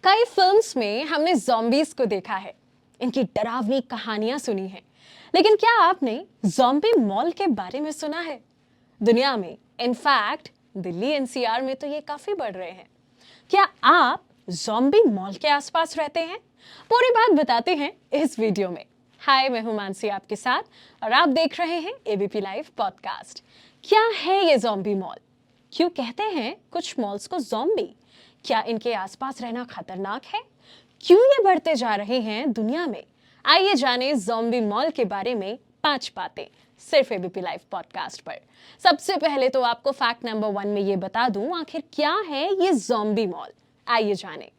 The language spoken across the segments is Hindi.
कई फिल्म्स में हमने ज़ॉम्बीज को देखा है, इनकी डरावनी कहानियां सुनी हैं, लेकिन क्या आपने ज़ॉम्बी मॉल के बारे में सुना है? दुनिया में, इनफैक्ट दिल्ली एनसीआर में तो ये काफी बढ़ रहे हैं। क्या आप ज़ॉम्बी मॉल के आसपास रहते हैं? पूरी बात बताते हैं इस वीडियो में। हाय, मैं हूं मानसी आपके साथ और आप देख रहे हैं एबीपी लाइव पॉडकास्ट। क्या है ये ज़ॉम्बी मॉल? क्यों कहते हैं कुछ मॉल्स को ज़ॉम्बी? क्या इनके आसपास रहना खतरनाक है? क्यों ये बढ़ते जा रहे हैं दुनिया में? आइए जाने ज़ॉम्बी मॉल के बारे में 5 बातें सिर्फ एबीपी लाइव पॉडकास्ट पर। सबसे पहले तो आपको फैक्ट नंबर 1 में ये बता दूं आखिर क्या है ये ज़ॉम्बी मॉल। आइए जाने।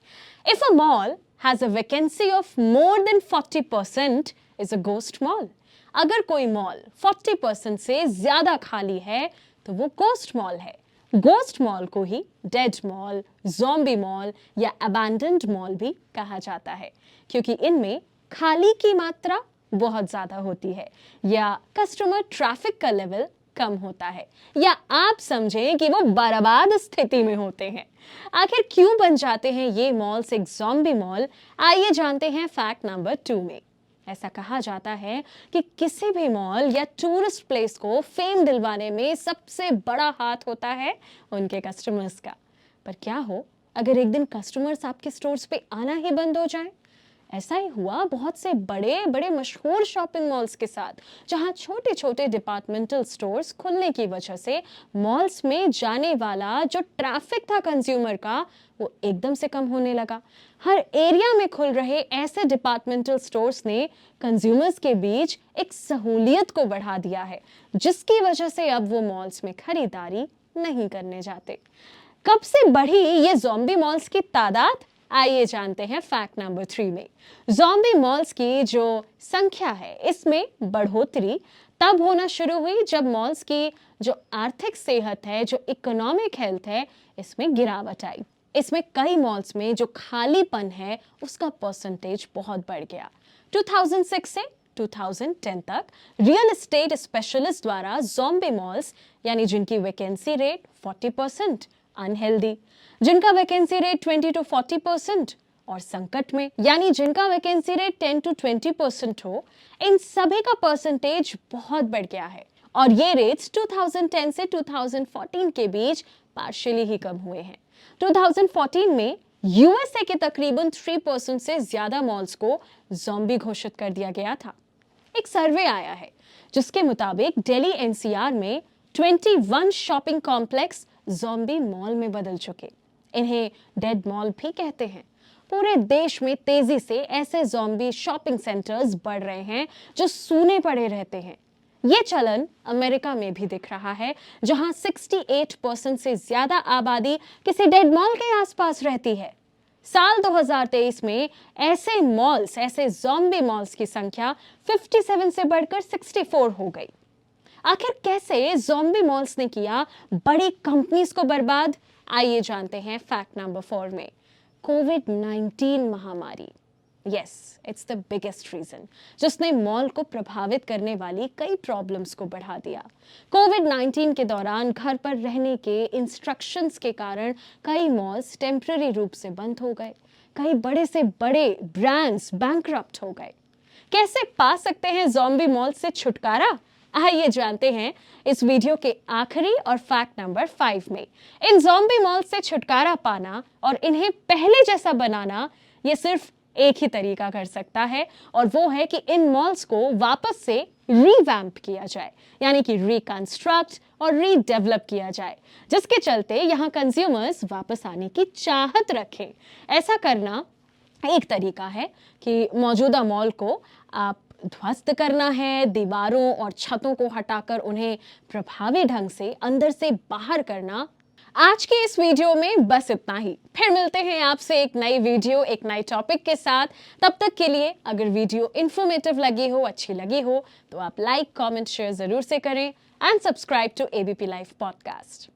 If a mall has a vacancy of more than 40% is a ghost mall. अगर कोई मॉल 40% से ज्यादा खाली है तो वो गोस्ट मॉल है। गोस्ट मॉल को ही डेड मॉल, ज़ॉम्बी मॉल या अबैंडन्ड मॉल भी कहा जाता है, क्योंकि इनमें खाली की मात्रा बहुत ज्यादा होती है या कस्टमर ट्रैफिक का लेवल कम होता है, या आप समझें कि वो बर्बाद स्थिति में होते हैं। आखिर क्यों बन जाते हैं ये मॉल्स एक ज़ॉम्बी मॉल? आइए जानते हैं फैक्ट नंबर 2 में। ऐसा कहा जाता है कि किसी भी मॉल या टूरिस्ट प्लेस को फेम दिलवाने में सबसे बड़ा हाथ होता है उनके कस्टमर्स का। पर क्या हो अगर एक दिन कस्टमर्स आपके स्टोर्स पे आना ही बंद हो जाए? ऐसा ही हुआ बहुत से बड़े बड़े मशहूर शॉपिंग मॉल्स के साथ, जहां छोटे छोटे डिपार्टमेंटल स्टोर्स खुलने की वजह से मॉल्स में जाने वाला जो ट्रैफिक था कंज्यूमर का, वो एकदम से कम होने लगा। हर एरिया में खुल रहे ऐसे डिपार्टमेंटल स्टोर्स ने कंज्यूमर्स के बीच एक सहूलियत को बढ़ा दिया है, जिसकी वजह से अब वो मॉल्स में खरीदारी नहीं करने जाते। कब से बढ़ी ये ज़ॉम्बी मॉल्स की तादाद? आइए जानते हैं फैक्ट नंबर 3 में। ज़ॉम्बी मॉल्स की जो संख्या है, इसमें बढ़ोतरी तब होना शुरू हुई जब मॉल्स की जो आर्थिक सेहत है, जो इकोनॉमिक हेल्थ है, इसमें गिरावट आई। इसमें कई मॉल्स में जो खालीपन है उसका परसेंटेज बहुत बढ़ गया। 2006 से 2010 तक रियल एस्टेट स्पेशलिस्ट द्वारा ज़ॉम्बी मॉल्स, यानी जिनकी वैकेंसी रेट 40%, अनहेल्दी जिनका वैकेंसी रेट 20 to 40%, और संकट में यानी जिनका वैकेंसी रेट 10 to 20% हो, इन सभी का परसेंटेज बहुत बढ़ गया है। और ये रेट्स 2010 से 2014 के बीच पार्शियली ही कम हुए हैं। 2014 में यूएसए के तकरीबन 3% से ज्यादा मॉल्स को ज़ॉम्बी घोषित कर दिया गया था। एक सर्वे आया है जिसके मुताबिक दिल्ली एनसीआर में 21 शॉपिंग कॉम्प्लेक्स ज़ॉम्बी मॉल में बदल चुके। इन्हें डेड मॉल भी कहते हैं। पूरे देश में तेजी से ऐसे ज़ॉम्बी शॉपिंग सेंटर्स बढ़ रहे हैं जो सूने पड़े रहते हैं। ये चलन अमेरिका में भी दिख रहा है, जहां 68% से ज्यादा आबादी किसी डेड मॉल के आसपास रहती है। साल 2023 में ऐसे मॉल्स, ऐसे ज़ॉम्बी मॉल्स की संख्या 57 से बढ़कर 64 हो गई। आखिर कैसे ज़ॉम्बी मॉल्स ने किया बड़ी कंपनीज को बर्बाद? आइए जानते हैं फैक्ट नंबर 4 में। कोविड-19 महामारी, yes, it's the biggest reason, जिसने मॉल को प्रभावित करने वाली कई प्रॉब्लम्स को बढ़ा दिया। कोविड-19 के दौरान घर पर रहने के इंस्ट्रक्शंस के कारण कई मॉल्स टेम्पररी रूप से बंद हो गए। कई बड़े से बड़े ब्रांड्स बैंकरप्ट हो गए। कैसे पा सकते हैं ज़ॉम्बी मॉल से छुटकारा? आइए जानते हैं इस वीडियो के आखिरी और फैक्ट नंबर 5 में। इन ज़ॉम्बी मॉल से छुटकारा पाना और इन्हें पहले जैसा बनाना, ये सिर्फ एक ही तरीका कर सकता है, और वो है कि इन मॉल्स को वापस से रीवैम्प किया जाए, यानी कि रिकंस्ट्रक्ट और रीडेवलप किया जाए, जिसके चलते यहाँ कंज्यूमर्स वापस आने की चाहत रखें। ऐसा करना एक तरीका है कि मौजूदा मॉल को आप ध्वस्त करना है, दीवारों और छतों को हटाकर उन्हें प्रभावी ढंग से अंदर से बाहर करना। आज के इस वीडियो में बस इतना ही। फिर मिलते हैं आपसे एक नई वीडियो, एक नए टॉपिक के साथ। तब तक के लिए अगर वीडियो इंफॉर्मेटिव लगी हो, अच्छी लगी हो, तो आप लाइक, कमेंट, शेयर जरूर से करें and subscribe to ABP live podcast.